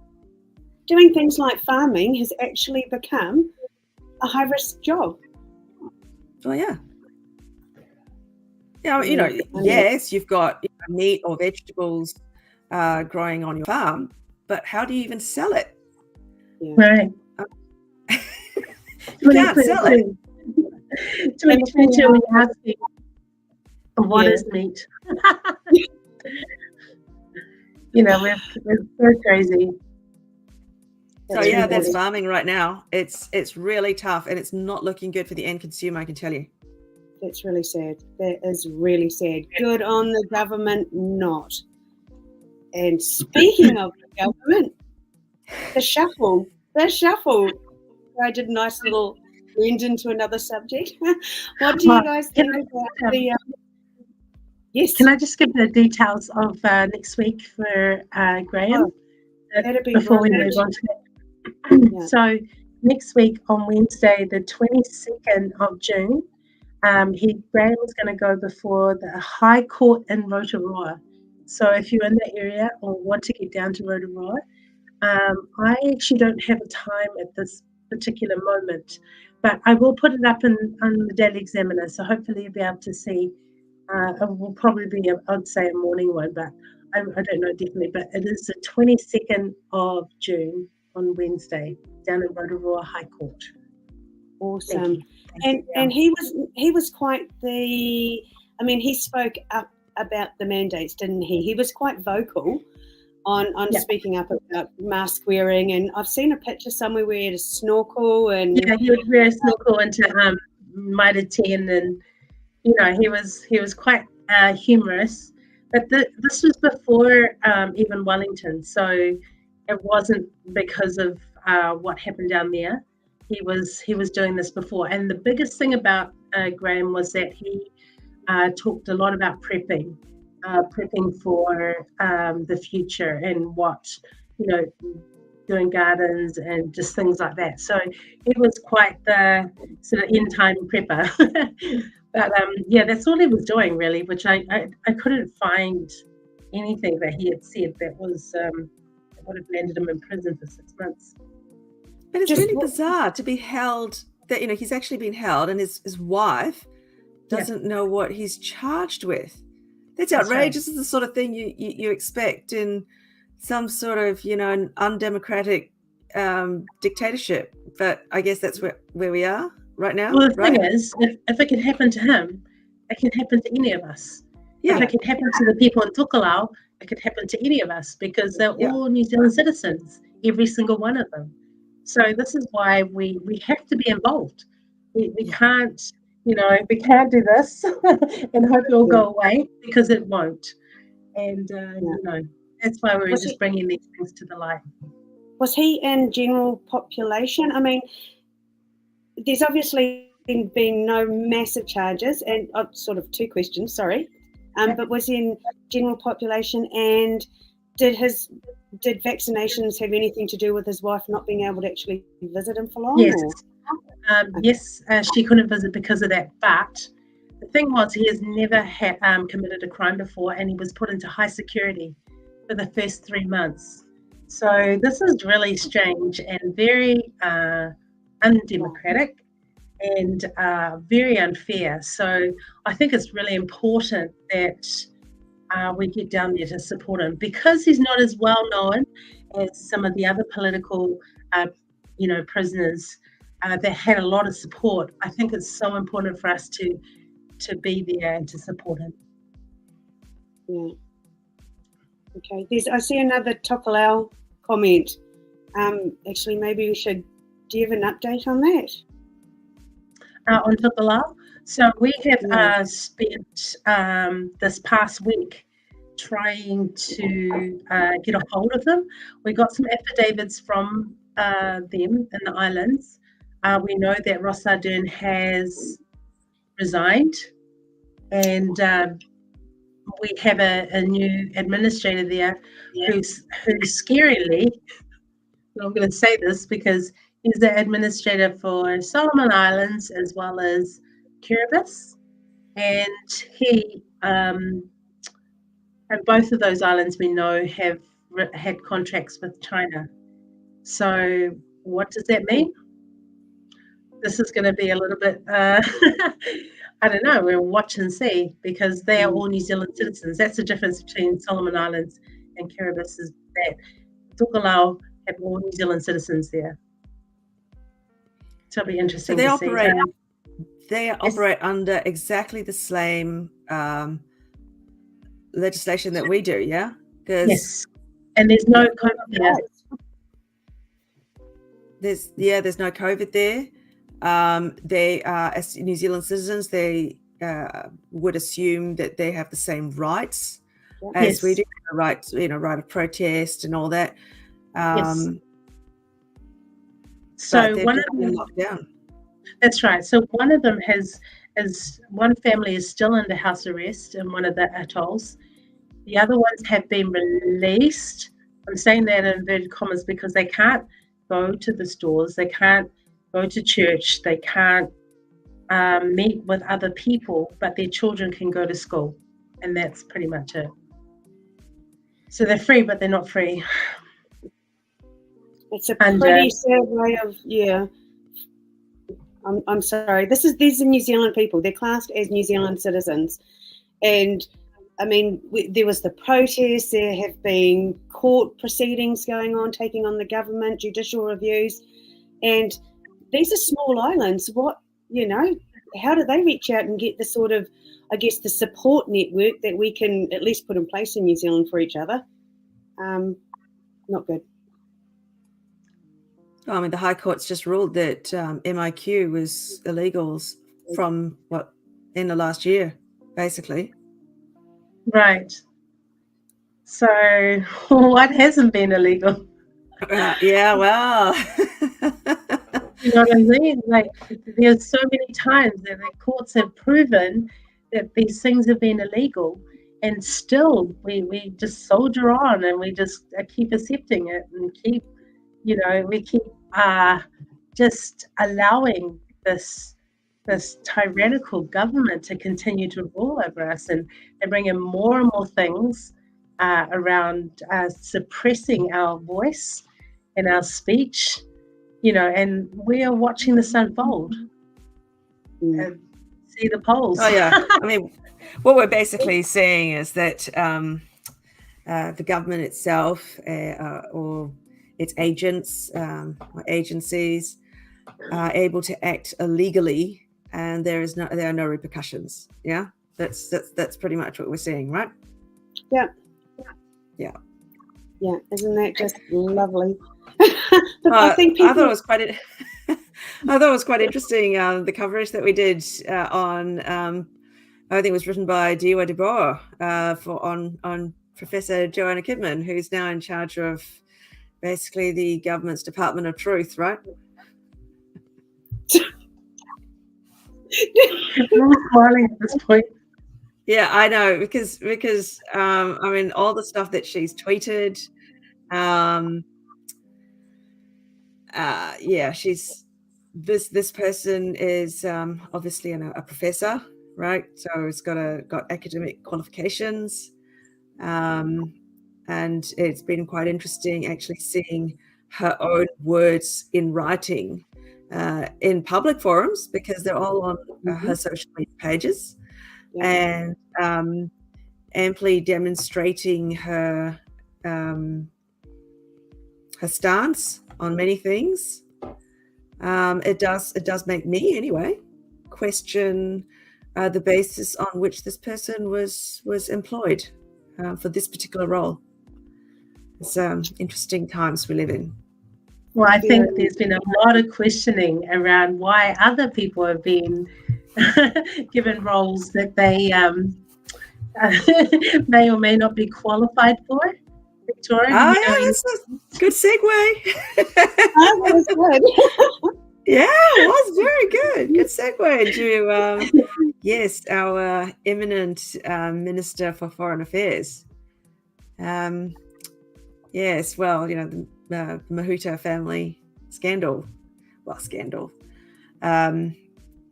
Doing things like farming has actually become a high-risk job. Oh, yeah. Yes, you've got meat or vegetables growing on your farm, but how do you even sell it? Yeah. Right. You can't sell it. 2022, we asked you, what is meat? We're so crazy. So yeah, that's farming right now. It's really tough, and it's not looking good for the end consumer, I can tell you. That's really sad. That is really sad. Good on the government, not. And speaking of the government, the shuffle. I did a nice little blend into another subject. What do you guys think about the... Yes. Can I just give the details of next week for Graham? That'd be before we great. move on to that. Yeah. So next week on Wednesday, the 22nd of June, Graham is going to go before the High Court in Rotorua. So if you're in the area or want to get down to Rotorua, I actually don't have a time at this particular moment, but I will put it up on the Daily Examiner. So hopefully you'll be able to see. It will probably be, I'd say, a morning one, but I don't know definitely. But it is the 22nd of June on Wednesday down in Rotorua High Court. Awesome. And he was quite he spoke up about the mandates, didn't he? He was quite vocal on speaking up about mask wearing, and I've seen a picture somewhere where he had a snorkel and he would wear a snorkel into Mitre 10, and he was quite humorous. But this was before even Wellington, so it wasn't because of what happened down there. He was doing this before, and the biggest thing about Graham was that he talked a lot about prepping for the future and what, doing gardens and just things like that. So he was quite the sort of end time prepper. But that's all he was doing really, which I couldn't find anything that he had said that was that would have landed him in prison for 6 months. But it's really bizarre to be held, that he's actually been held, and his wife doesn't know what he's charged with. That's outrageous. It's the sort of thing you expect in some sort of, an undemocratic dictatorship. But I guess that's where we are right now. Well, the thing is, if it can happen to him, it can happen to any of us. Yeah. If it can happen to the people in Tokelau, it could happen to any of us, because they're all New Zealand citizens, every single one of them. So this is why we have to be involved. We can't, we can't do this and hope it will go away, because it won't. And, that's why we're just bringing these things to the light. Was he in general population? I mean, there's obviously been no massive charges, and sort of two questions, sorry. But was he in general population, and did vaccinations have anything to do with his wife not being able to actually visit him for long? Yes. Yes, she couldn't visit because of that. But the thing was, he has never committed a crime before, and he was put into high security for the first 3 months. So this is really strange and very undemocratic and very unfair. So I think it's really important that we get down there to support him, because he's not as well known as some of the other political, prisoners that had a lot of support. I think it's so important for us to be there and to support him. Yeah. Okay. I see another Tokelau comment. Actually, maybe we should. Do you have an update on that? On Tokelau? So we have spent this past week trying to get a hold of them. We got some affidavits from them in the islands. We know that Ross Ardern has resigned, and we have a new administrator there who's scarily, I'm going to say this because he's the administrator for Solomon Islands as well as Kiribati, and he and both of those islands we know have had contracts with China. So what does that mean? This is going to be a little bit I don't know, we'll watch and see, because they are all New Zealand citizens. That's the difference between Solomon Islands and Kiribati, is that Tokelau have all New Zealand citizens there. So it'll be interesting to see. They operate under exactly the same legislation that we do, yeah? Yes. And there's no COVID there. There's no COVID there. They are, as New Zealand citizens, they would assume that they have the same rights as we do, the right of protest and all that. So one of them locked down. That's right. So one of them one family is still under house arrest in one of the atolls. The other ones have been released. I'm saying that in inverted commas because they can't go to the stores, they can't go to church, they can't meet with other people, but their children can go to school, and that's pretty much it. So they're free, but they're not free. It's a pretty sad way of, I'm sorry. These are New Zealand people. They're classed as New Zealand citizens. And I mean, there was the protests, there have been court proceedings going on, taking on the government, judicial reviews. And these are small islands. How do they reach out and get the sort of, I guess, the support network that we can at least put in place in New Zealand for each other? Not good. Oh, I mean, the High Court's just ruled that MIQ was illegal from end of last year, basically. Right. So what hasn't been illegal? Yeah, well. You know what I mean? Like, there's so many times that the courts have proven that these things have been illegal, and still we just soldier on, and we just keep accepting it, and keep, we keep just allowing this tyrannical government to continue to rule over us, and bring in more and more things around suppressing our voice and our speech. And we are watching this unfold and see the polls. Oh, yeah. I mean, what we're basically seeing is that the government itself or its agents or agencies are able to act illegally, and there are no repercussions. Yeah, that's pretty much what we're seeing, right? Yeah. Yeah. Yeah. Isn't that just lovely? I thought it was quite. I thought it was quite interesting, the coverage that we did on. I think it was written by Diwa DeBoer on Professor Joanna Kidman, who's now in charge of basically the government's Department of Truth, right? I'm smiling at this point. Yeah, I know, because I mean, all the stuff that she's tweeted. She's this person is obviously a professor, right? So it's got academic qualifications, and it's been quite interesting actually seeing her own words in writing in public forums, because they're all on her social media pages, and amply demonstrating her stance on many things. It does make me, anyway, question the basis on which this person was employed for this particular role. It's interesting times we live in. Well, I think there's been a lot of questioning around why other people have been given roles that they may or may not be qualified for. Victoria, that's a good segue. That was good. Yeah, it was very good. Good segue to yes, our eminent Minister for Foreign Affairs. Yes, well, the Mahuta family scandal. Well, scandal. I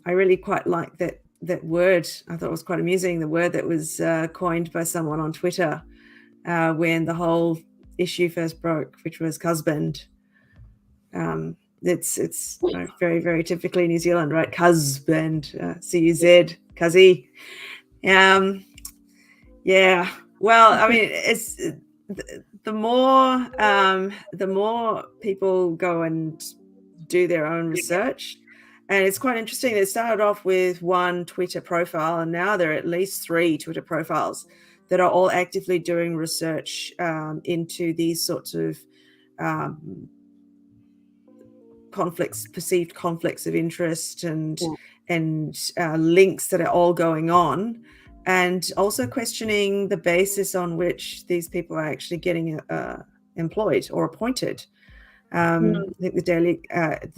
really quite like that word. I thought it was quite amusing. The word that was coined by someone on Twitter when the whole issue first broke, which was husband. It's very, very typically New Zealand, right? Husband, C-U-Z, cuzzy. Yeah. Well, I mean, it's the more people go and do their own research, and it's quite interesting. They started off with one Twitter profile, and now there are at least 3 Twitter profiles that are all actively doing research into these sorts of perceived conflicts of interest, and links that are all going on, and also questioning the basis on which these people are actually getting employed or appointed. I think the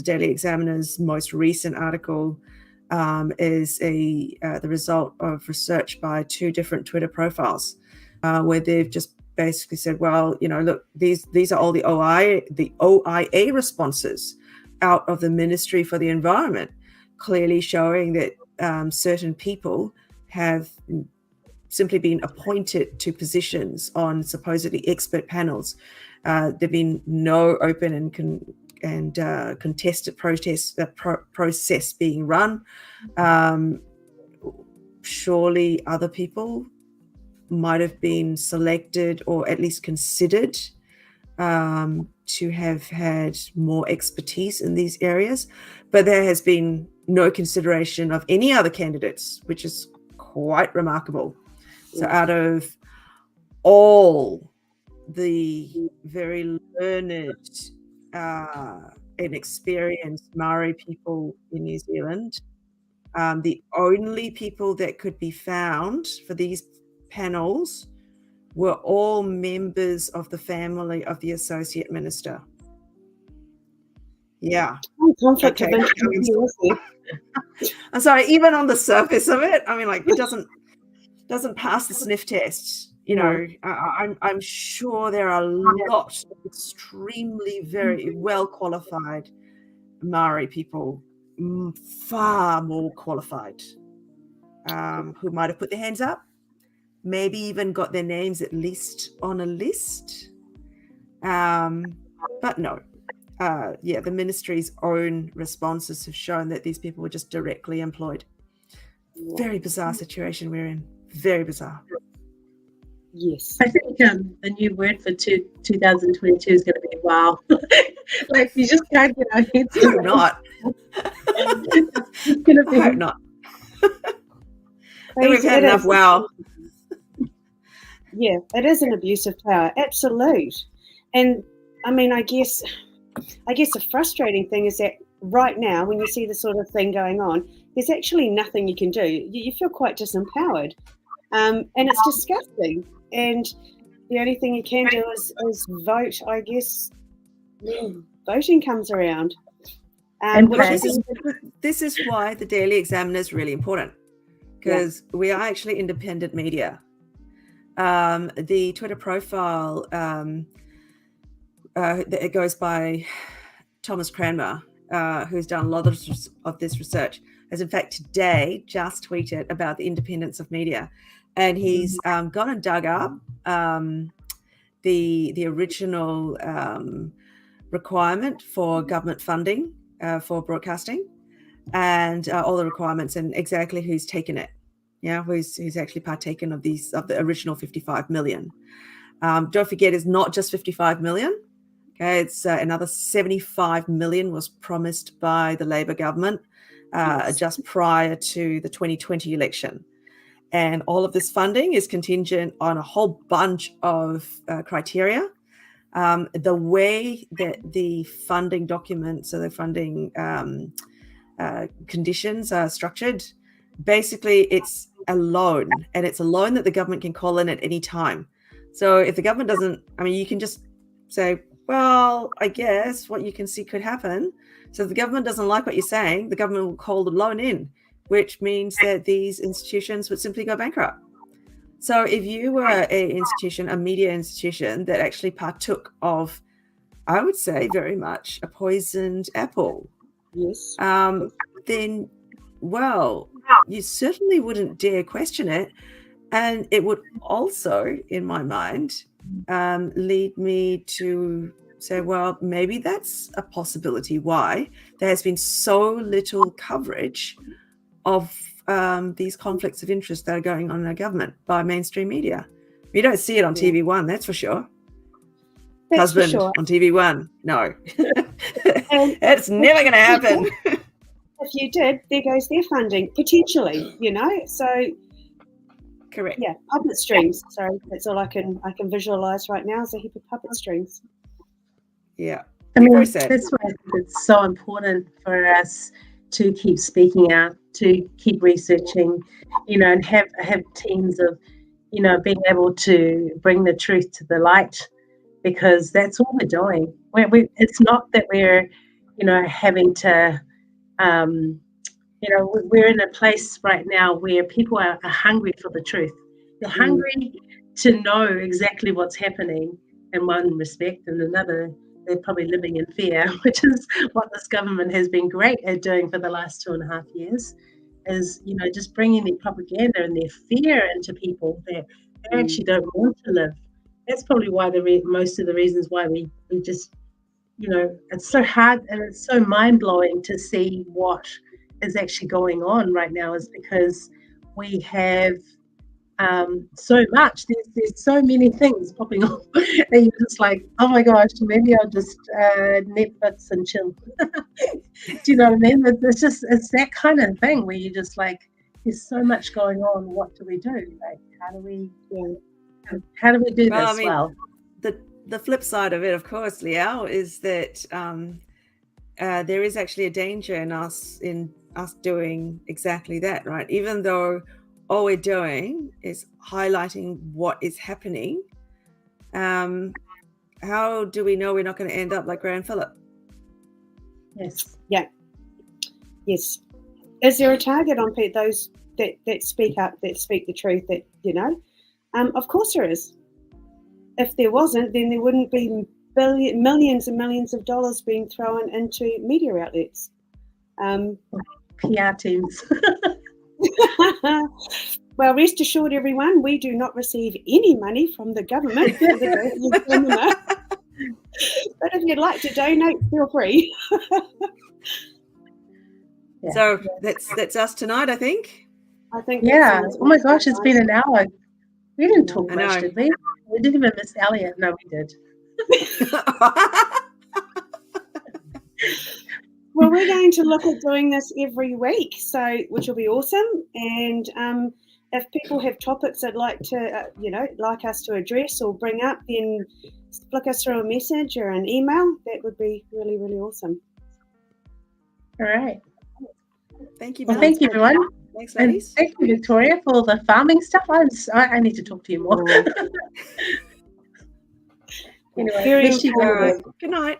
Daily Examiner's most recent article is the result of research by 2 different Twitter profiles, where they've just basically said, well, look, these are all the OIA responses out of the Ministry for the Environment, clearly showing that certain people have simply been appointed to positions on supposedly expert panels. There've been no open and contested process being run. Surely other people might have been selected or at least considered to have had more expertise in these areas, but there has been no consideration of any other candidates, which is quite remarkable. So out of all the very learned and experienced Maori people in New Zealand. The only people that could be found for these panels were all members of the family of the Associate Minister. Yeah. Conflict of interest. I'm sorry, even on the surface of it, I mean, like, it doesn't pass the sniff test. You know, I'm sure there are a lot of extremely very well qualified Maori people, far more qualified, who might have put their hands up, maybe even got their names at least on a list. But no. The ministry's own responses have shown that these people were just directly employed. Very bizarre situation we're in. Very bizarre. Yes. I think the new word for 2022 is going to be wow. Like, you just can't get our heads I hope not. It's going to be. I hope not. We've had enough wow. Yeah, it is an abuse of power. Absolute. And I mean, I guess the frustrating thing is that right now, when you see this sort of thing going on, there's actually nothing you can do. You feel quite disempowered. And it's disgusting. And the only thing you can do is vote, I guess, when voting comes around. This is why the Daily Examiner is really important, because we are actually independent media. The Twitter profile, it goes by Thomas Cranmer, who's done a lot of this research, has in fact today just tweeted about the independence of media. And he's gone and dug up the original requirement for government funding for broadcasting, and all the requirements and exactly who's taken it. Yeah, who's actually partaken of the original 55 million. Don't forget, it's not just 55 million. Okay, it's another 75 million was promised by the Labor government just prior to the 2020 election. And all of this funding is contingent on a whole bunch of criteria. The way that the funding documents or the funding conditions are structured, basically it's a loan, and it's a loan that the government can call in at any time. So if the government doesn't, I mean, you can just say, well, I guess what you can see could happen. So if the government doesn't like what you're saying, the government will call the loan in, which means that these institutions would simply go bankrupt. So if you were a media institution that actually partook of, I would say, very much a poisoned apple, yes, then, well, you certainly wouldn't dare question it. And it would also, in my mind, lead me to say, well, maybe that's a possibility why there has been so little coverage of these conflicts of interest that are going on in our government by mainstream media. You don't see it on TV1, that's for sure. Husband on TV1, no. It's never going to happen. If you did, there goes their funding, potentially, so... Correct. Yeah, puppet strings. Sorry, that's all I can visualize right now is a heap of puppet strings. Yeah. I mean, that's why it's so important for us to keep speaking out, to keep researching, and have teams of, being able to bring the truth to the light, because that's what we're doing. It's not that we're, having to, we're in a place right now where people are hungry for the truth. They're hungry to know exactly what's happening in one respect, and another, they're probably living in fear, which is what this government has been great at doing for the last 2.5 years, is, just bringing their propaganda and their fear into people that they actually don't want to live. That's probably why most of the reasons why we just, it's so hard and it's so mind-blowing to see what is actually going on right now, is because we have so much. There's so many things popping up, and you're just like, oh my gosh, maybe I'll just Netflix and chill. Do you know what I mean? It's that kind of thing where you just like, there's so much going on. What do we do? Like, how do we do this well? the flip side of it, of course, Leao, is that there is actually a danger in us doing exactly that, right? Even though all we're doing is highlighting what is happening, how do we know we're not going to end up like Graham Phillip? Yes. Yeah. Yes. Is there a target on those that speak up, that speak the truth, that, you know? Of course there is. If there wasn't, then there wouldn't be millions and millions of dollars being thrown into media outlets. PR teams. Well, rest assured, everyone, we do not receive any money from the government for the Daily Examiner. But if you'd like to donate, feel free. Yeah. So that's us tonight, I think. I think. Yeah. Oh my gosh, it's been an hour. We didn't talk I much, know. did we? We didn't even miss Elliot. No, we did. Well, we're going to look at doing this every week, which will be awesome. And if people have topics they'd like to, like us to address or bring up, then flick us through a message or an email. That would be really, really awesome. All right. Thank you. Well, thank you, everyone. Thanks, And ladies. thank you, Victoria, for all the farming stuff. I need to talk to you more. Anyway, Very wish you important. good. Good night.